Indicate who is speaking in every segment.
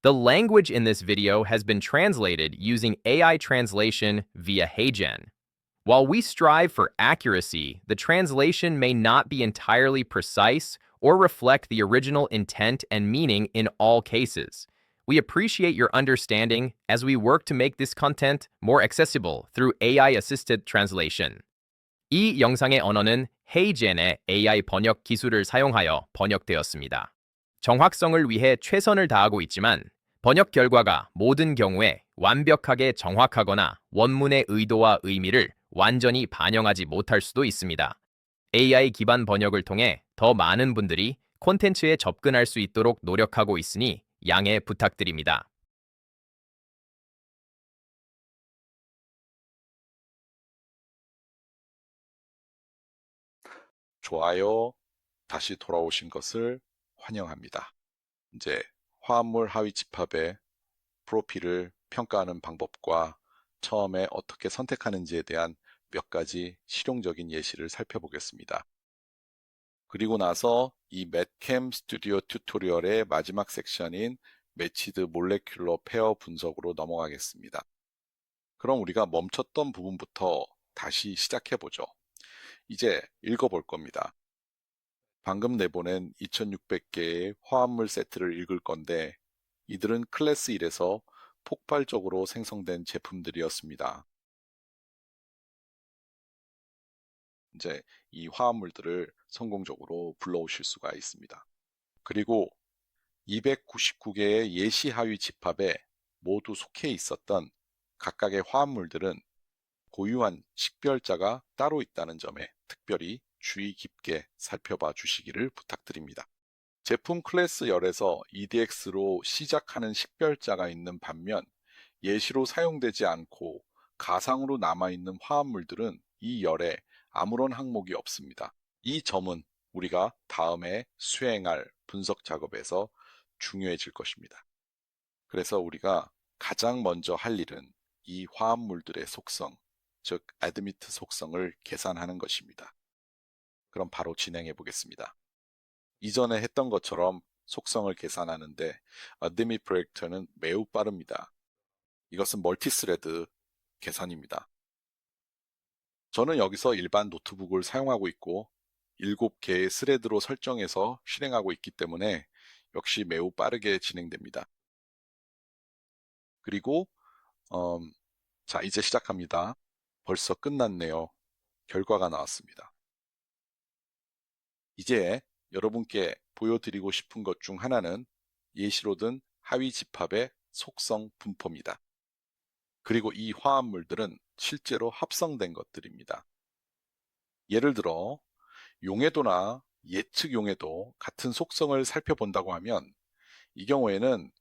Speaker 1: The language in this video has been translated using AI translation via HeyGen. While we strive for accuracy, the translation may not be entirely precise or reflect the original intent and meaning in all cases. We appreciate your understanding as we work to make this content more accessible through AI-assisted translation. 이 영상의 언어는 헤이젠의 AI 번역 기술을 사용하여 번역되었습니다. 정확성을 위해 최선을 다하고 있지만 번역 결과가 모든 경우에 완벽하게 정확하거나 원문의 의도와 의미를 완전히 반영하지 못할 수도 있습니다. AI 기반 번역을 통해 더 많은 분들이 콘텐츠에 접근할 수 있도록 노력하고 있으니 양해 부탁드립니다.
Speaker 2: 좋아요. 다시 돌아오신 것을 환영합니다. 이제 화합물 하위 집합의 프로필을 평가하는 방법과 처음에 어떻게 선택하는지에 대한 몇 가지 실용적인 예시를 살펴보겠습니다. 그리고 나서 이 맷캠 스튜디오 튜토리얼의 마지막 섹션인 매치드 몰레큘러 페어 분석으로 넘어가겠습니다. 그럼 우리가 멈췄던 부분부터 다시 시작해보죠. 이제 읽어볼 겁니다. 방금 내보낸 2600개의 화합물 세트를 읽을 건데 이들은 클래스 1에서 폭발적으로 생성된 제품들이었습니다. 이제 이 화합물들을 성공적으로 불러오실 수가 있습니다. 그리고 299개의 예시 하위 집합에 모두 속해 있었던 각각의 화합물들은 고유한 식별자가 따로 있다는 점에 특별히 주의 깊게 살펴봐 주시기를 부탁드립니다. 제품 클래스 열에서 EDX로 시작하는 식별자가 있는 반면 예시로 사용되지 않고 가상으로 남아있는 화합물들은 이 열에 아무런 항목이 없습니다. 이 점은 우리가 다음에 수행할 분석 작업에서 중요해질 것입니다. 그래서 우리가 가장 먼저 할 일은 이 화합물들의 속성, 즉 애드미트 속성을 계산하는 것입니다. 그럼 바로 진행해 보겠습니다. 이전에 했던 것처럼 속성을 계산하는데 애드미트 프로젝터는 매우 빠릅니다. 이것은 멀티스레드 계산입니다. 저는 여기서 일반 노트북을 사용하고 있고 7개의 스레드로 설정해서 실행하고 있기 때문에 역시 매우 빠르게 진행됩니다. 그리고 자, 이제 시작합니다. 벌써 끝났네요. 결과가 나왔습니다. 이제 여러분께 보여드리고 싶은 것 중 하나는 예시로 든 하위 집합의 속성 분포입니다. 그리고 이 화합물들은 실제로 합성된 것들입니다. 예를 들어 용해도나 예측 용해도 같은 속성을 살펴본다고 하면 이 경우에는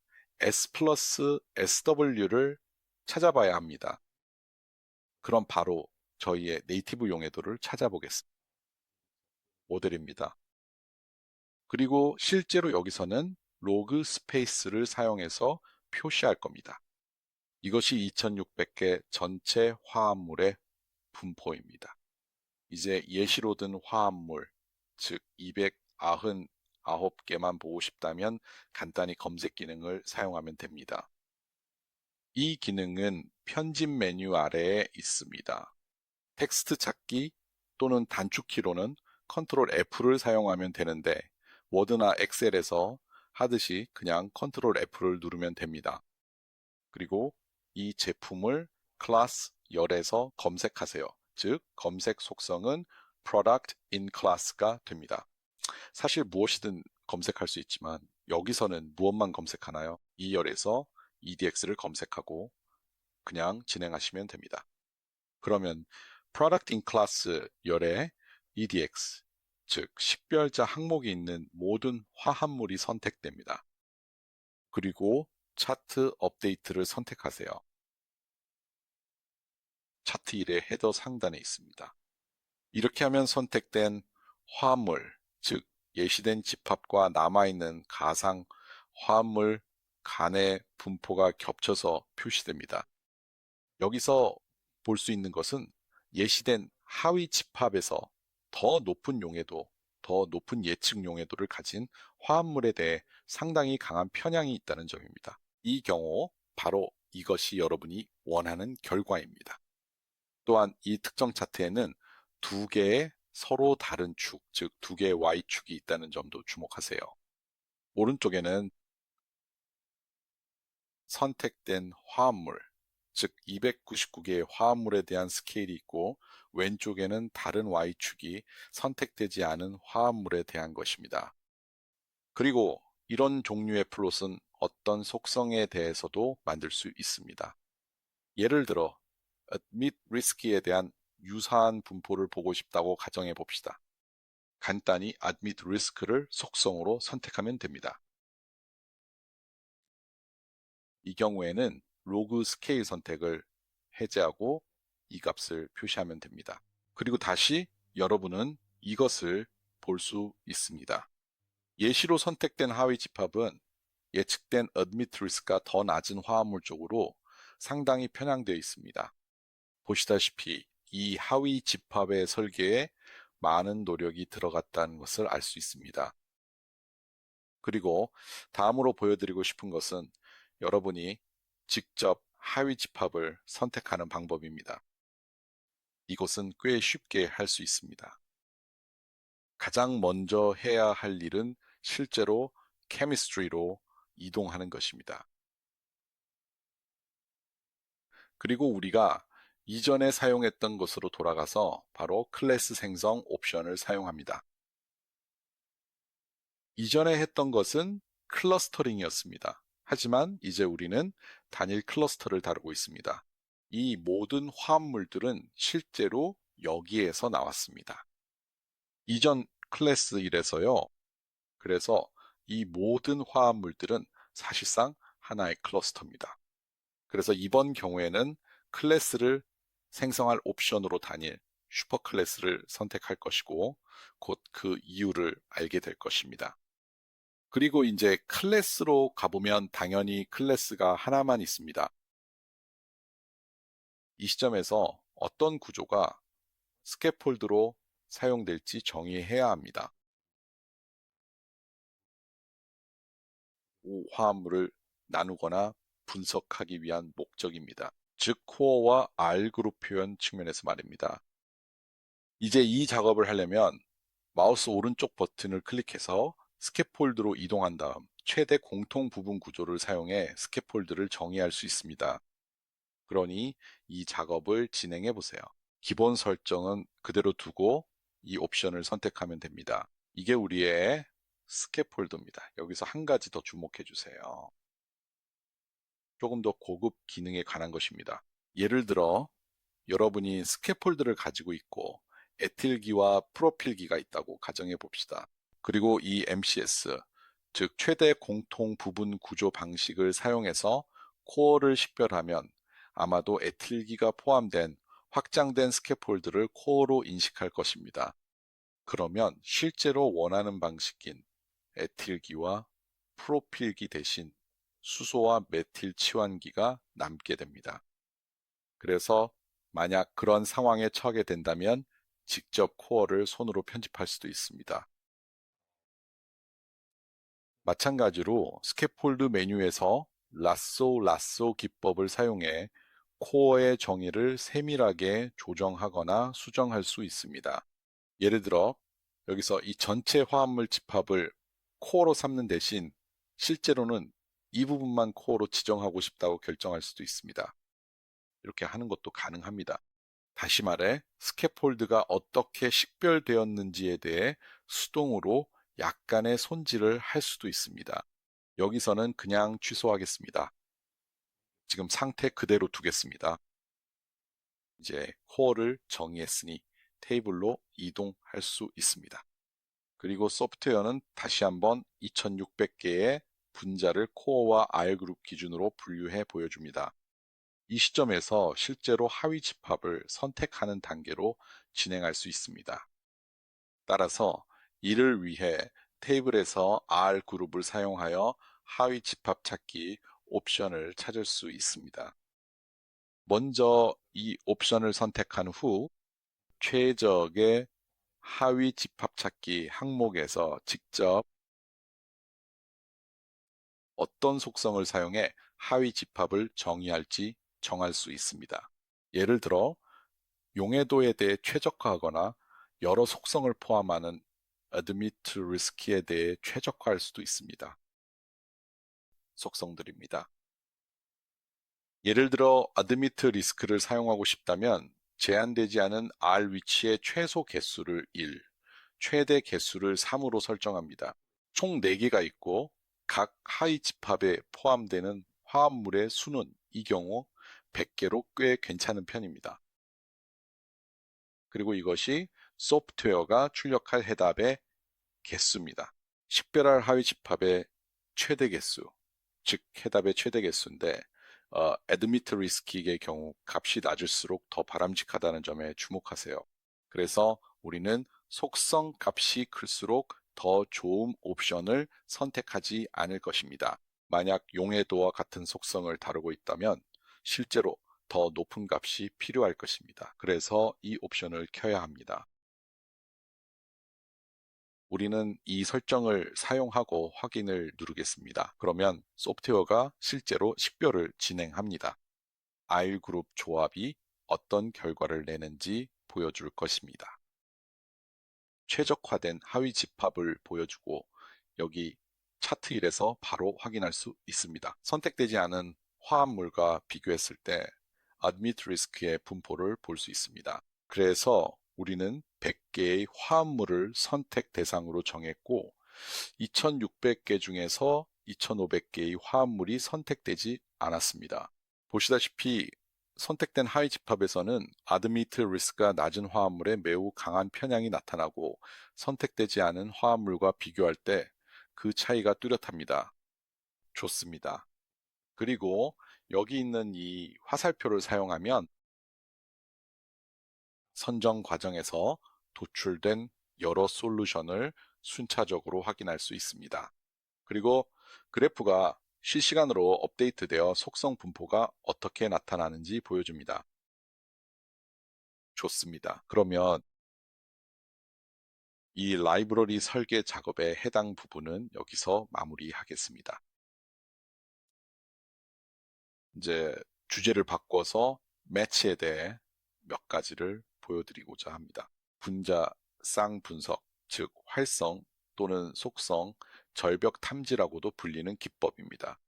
Speaker 2: S 플러스 SW를 찾아봐야 합니다. 그럼 바로 저희의 네이티브 용해도를 찾아보겠습니다. 모델입니다. 그리고 실제로 여기서는 로그 스페이스를 사용해서 표시할 겁니다. 이것이 2600개 전체 화합물의 분포입니다. 이제 예시로 든 화합물, 즉 299개만 보고 싶다면 간단히 검색 기능을 사용하면 됩니다. 이 기능은 편집 메뉴 아래에 있습니다. 텍스트 찾기 또는 단축키로는 컨트롤 F를 사용하면 되는데 워드나 엑셀에서 하듯이 그냥 컨트롤 F를 누르면 됩니다. 그리고 이 제품을 클래스 열에서 검색하세요. 즉 검색 속성은 product in class가 됩니다. 사실 무엇이든 검색할 수 있지만 여기서는 무엇만 검색하나요? 이 열에서 EDX를 검색하고 그냥 진행하시면 됩니다. 그러면 product in class 열에 EDX, 즉 식별자 항목이 있는 모든 화합물이 선택됩니다. 그리고 차트 업데이트를 선택하세요. 차트 1의 헤더 상단에 있습니다. 이렇게 하면 선택된 화합물, 즉 예시된 집합과 남아있는 가상 화합물 간의 분포가 겹쳐서 표시됩니다. 여기서 볼 수 있는 것은 예시된 하위 집합에서 더 높은 용해도, 더 높은 예측 용해도를 가진 화합물에 대해 상당히 강한 편향이 있다는 점입니다. 이 경우 바로 이것이 여러분이 원하는 결과입니다. 또한 이 특정 차트에는 두 개의 서로 다른 축, 즉 두 개의 Y축이 있다는 점도 주목하세요. 오른쪽에는 선택된 화합물, 즉 299개의 화합물에 대한 스케일이 있고 왼쪽에는 다른 Y축이 선택되지 않은 화합물에 대한 것입니다. 그리고 이런 종류의 플롯은 어떤 속성에 대해서도 만들 수 있습니다. 예를 들어 admit risk에 대한 유사한 분포를 보고 싶다고 가정해 봅시다. 간단히 admit risk를 속성으로 선택하면 됩니다. 이 경우에는 로그 스케일 선택을 해제하고 이 값을 표시하면 됩니다. 그리고 다시 여러분은 이것을 볼 수 있습니다. 예시로 선택된 하위 집합은 예측된 admit risk가 더 낮은 화합물 쪽으로 상당히 편향되어 있습니다. 보시다시피 이 하위 집합의 설계에 많은 노력이 들어갔다는 것을 알 수 있습니다. 그리고 다음으로 보여드리고 싶은 것은 여러분이 직접 하위 집합을 선택하는 방법입니다. 이것은 꽤 쉽게 할 수 있습니다. 가장 먼저 해야 할 일은 실제로 케미스트리로 이동하는 것입니다. 그리고 우리가 이전에 사용했던 것으로 돌아가서 바로 클래스 생성 옵션을 사용합니다. 이전에 했던 것은 클러스터링이었습니다. 하지만 이제 우리는 단일 클러스터를 다루고 있습니다. 이 모든 화합물들은 실제로 여기에서 나왔습니다. 이전 클래스 1에서요. 그래서 이 모든 화합물들은 사실상 하나의 클러스터입니다. 그래서 이번 경우에는 클래스를 생성할 옵션으로 단일 슈퍼 클래스를 선택할 것이고 곧 그 이유를 알게 될 것입니다. 그리고 이제 클래스로 가보면 당연히 클래스가 하나만 있습니다. 이 시점에서 어떤 구조가 스캐폴드로 사용될지 정의해야 합니다. 화합물을 나누거나 분석하기 위한 목적입니다. 즉 코어와 R그룹 표현 측면에서 말입니다. 이제 이 작업을 하려면 마우스 오른쪽 버튼을 클릭해서 스캐폴드로 이동한 다음 최대 공통 부분 구조를 사용해 스캐폴드를 정의할 수 있습니다. 그러니 이 작업을 진행해 보세요. 기본 설정은 그대로 두고 이 옵션을 선택하면 됩니다. 이게 우리의 스캐폴드입니다. 여기서 한 가지 더 주목해 주세요. 조금 더 고급 기능에 관한 것입니다. 예를 들어 여러분이 스캐폴드를 가지고 있고 에틸기와 프로필기가 있다고 가정해 봅시다. 그리고 이 MCS, 즉 최대 공통 부분 구조 방식을 사용해서 코어를 식별하면 아마도 에틸기가 포함된 확장된 스캐폴드를 코어로 인식할 것입니다. 그러면 실제로 원하는 방식인 에틸기와 프로필기 대신 수소와 메틸 치환기가 남게 됩니다. 그래서 만약 그런 상황에 처하게 된다면 직접 코어를 손으로 편집할 수도 있습니다. 마찬가지로 스캐폴드 메뉴에서 라쏘 기법을 사용해 코어의 정의를 세밀하게 조정하거나 수정할 수 있습니다. 예를 들어 여기서 이 전체 화합물 집합을 코어로 삼는 대신 실제로는 이 부분만 코어로 지정하고 싶다고 결정할 수도 있습니다. 이렇게 하는 것도 가능합니다. 다시 말해 스캐폴드가 어떻게 식별되었는지에 대해 수동으로 약간의 손질을 할 수도 있습니다. 여기서는 그냥 취소하겠습니다. 지금 상태 그대로 두겠습니다. 이제 코어를 정의했으니 테이블로 이동할 수 있습니다. 그리고 소프트웨어는 다시 한번 2600개의 분자를 코어와 R그룹 기준으로 분류해 보여줍니다. 이 시점에서 실제로 하위 집합을 선택하는 단계로 진행할 수 있습니다. 따라서 이를 위해 테이블에서 R그룹을 사용하여 하위 집합 찾기 옵션을 찾을 수 있습니다. 먼저 이 옵션을 선택한 후 최적의 하위 집합 찾기 항목에서 직접 어떤 속성을 사용해 하위 집합을 정의할지 정할 수 있습니다. 예를 들어 용해도에 대해 최적화하거나 여러 속성을 포함하는 admit risk에 대해 최적화할 수도 있습니다. 속성들입니다. 예를 들어 admit risk를 사용하고 싶다면 제한되지 않은 R 위치의 최소 개수를 1, 최대 개수를 3으로 설정합니다. 총 4개가 있고 각 하위 집합에 포함되는 화합물의 수는 이 경우 100개로 꽤 괜찮은 편입니다. 그리고 이것이 소프트웨어가 출력할 해답의 개수입니다. 식별할 하위 집합의 최대 개수, 즉 해답의 최대 개수인데 admit risk의 경우 값이 낮을수록 더 바람직하다는 점에 주목하세요. 그래서 우리는 속성 값이 클수록 더 좋은 옵션을 선택하지 않을 것입니다. 만약 용해도와 같은 속성을 다루고 있다면 실제로 더 높은 값이 필요할 것입니다. 그래서 이 옵션을 켜야 합니다. 우리는 이 설정을 사용하고 확인을 누르겠습니다. 그러면 소프트웨어가 실제로 식별을 진행합니다. R그룹 조합이 어떤 결과를 내는지 보여줄 것입니다. 최적화된 하위 집합을 보여주고 여기 차트 1에서 바로 확인할 수 있습니다. 선택되지 않은 화합물과 비교했을 때 admit risk의 분포를 볼 수 있습니다. 그래서 우리는 100개의 화합물을 선택 대상으로 정했고 2600개 중에서 2500개의 화합물이 선택되지 않았습니다. 보시다시피 선택된 하위 집합에서는 admit risk가 낮은 화합물에 매우 강한 편향이 나타나고 선택되지 않은 화합물과 비교할 때 그 차이가 뚜렷합니다. 좋습니다. 그리고 여기 있는 이 화살표를 사용하면 선정 과정에서 도출된 여러 솔루션을 순차적으로 확인할 수 있습니다. 그리고 그래프가 실시간으로 업데이트되어 속성 분포가 어떻게 나타나는지 보여줍니다. 좋습니다. 그러면 이 라이브러리 설계 작업의 해당 부분은 여기서 마무리하겠습니다. 이제 주제를 바꿔서 매치에 대해 몇 가지를 보여드리고자 합니다. 분자 쌍분석, 즉 활성 또는 속성, 절벽 탐지라고도 불리는 기법입니다.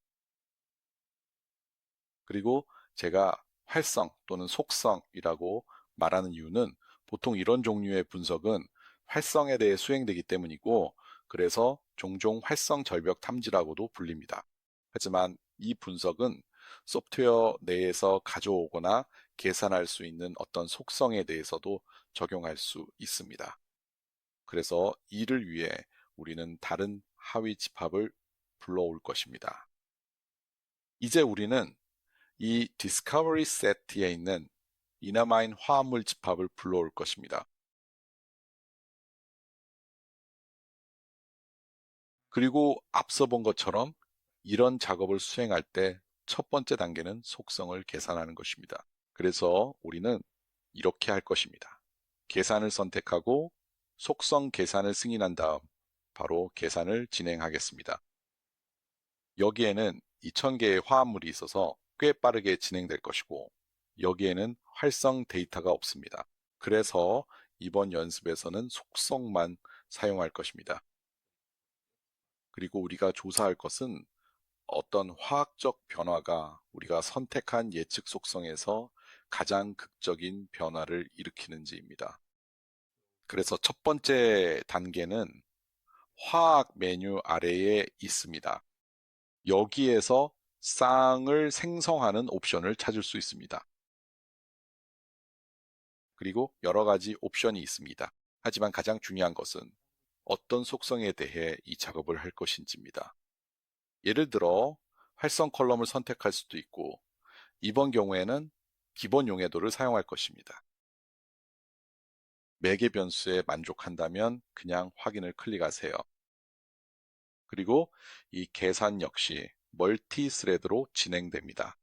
Speaker 2: 그리고 제가 활성 또는 속성이라고 말하는 이유는 보통 이런 종류의 분석은 활성에 대해 수행되기 때문이고 그래서 종종 활성 절벽 탐지라고도 불립니다. 하지만 이 분석은 소프트웨어 내에서 가져오거나 계산할 수 있는 어떤 속성에 대해서도 적용할 수 있습니다. 그래서 이를 위해 우리는 다른 하위 집합을 불러올 것입니다. 이제 우리는 이 Discovery Set에 있는 이나마인 화합물 집합을 불러올 것입니다. 그리고 앞서 본 것처럼 이런 작업을 수행할 때 첫 번째 단계는 속성을 계산하는 것입니다. 그래서 우리는 이렇게 할 것입니다. 계산을 선택하고 속성 계산을 승인한 다음 바로 계산을 진행하겠습니다. 여기에는 2000개의 화합물이 있어서 꽤 빠르게 진행될 것이고 여기에는 활성 데이터가 없습니다. 그래서 이번 연습에서는 속성만 사용할 것입니다. 그리고 우리가 조사할 것은 어떤 화학적 변화가 우리가 선택한 예측 속성에서 가장 극적인 변화를 일으키는지입니다. 그래서 첫 번째 단계는 화학 메뉴 아래에 있습니다. 여기에서 쌍을 생성하는 옵션을 찾을 수 있습니다. 그리고 여러 가지 옵션이 있습니다. 하지만 가장 중요한 것은 어떤 속성에 대해 이 작업을 할 것인지입니다. 예를 들어 활성 컬럼을 선택할 수도 있고 이번 경우에는 기본 용해도를 사용할 것입니다. 매개 변수에 만족한다면 그냥 확인을 클릭하세요. 그리고 이 계산 역시 멀티 스레드로 진행됩니다.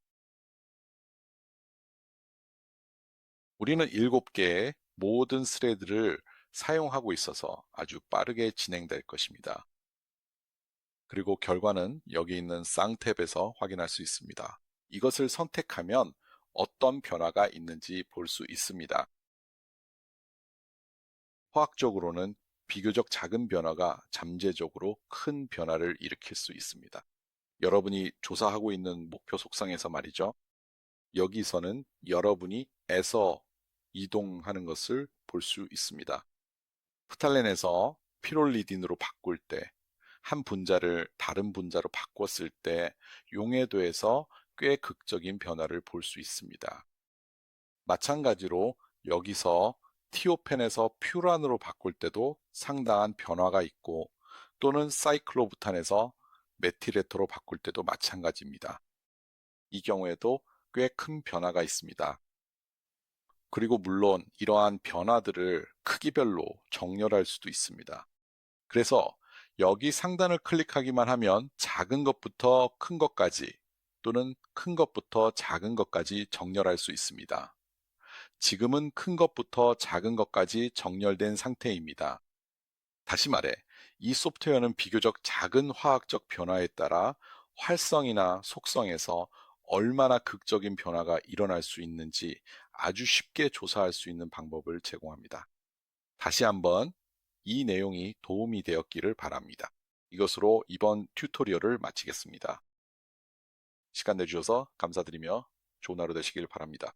Speaker 2: 우리는 7개의 모든 스레드를 사용하고 있어서 아주 빠르게 진행될 것입니다. 그리고 결과는 여기 있는 쌍탭에서 확인할 수 있습니다. 이것을 선택하면 어떤 변화가 있는지 볼 수 있습니다. 화학적으로는 비교적 작은 변화가 잠재적으로 큰 변화를 일으킬 수 있습니다. 여러분이 조사하고 있는 목표 속성에서 말이죠. 여기서는 여러분이 에서 이동하는 것을 볼 수 있습니다. 프탈렌에서 피롤리딘으로 바꿀 때, 한 분자를 다른 분자로 바꿨을 때 용해도에서 꽤 극적인 변화를 볼 수 있습니다. 마찬가지로 여기서 티오펜에서 퓨란으로 바꿀 때도 상당한 변화가 있고, 또는 사이클로부탄에서 메틸에터로 바꿀 때도 마찬가지입니다. 이 경우에도 꽤 큰 변화가 있습니다. 그리고 물론 이러한 변화들을 크기별로 정렬할 수도 있습니다. 그래서 여기 상단을 클릭하기만 하면 작은 것부터 큰 것까지, 또는 큰 것부터 작은 것까지 정렬할 수 있습니다. 지금은 큰 것부터 작은 것까지 정렬된 상태입니다. 다시 말해, 이 소프트웨어는 비교적 작은 화학적 변화에 따라 활성이나 속성에서 얼마나 극적인 변화가 일어날 수 있는지 아주 쉽게 조사할 수 있는 방법을 제공합니다. 다시 한번 이 내용이 도움이 되었기를 바랍니다. 이것으로 이번 튜토리얼을 마치겠습니다. 시간 내주셔서 감사드리며 좋은 하루 되시길 바랍니다.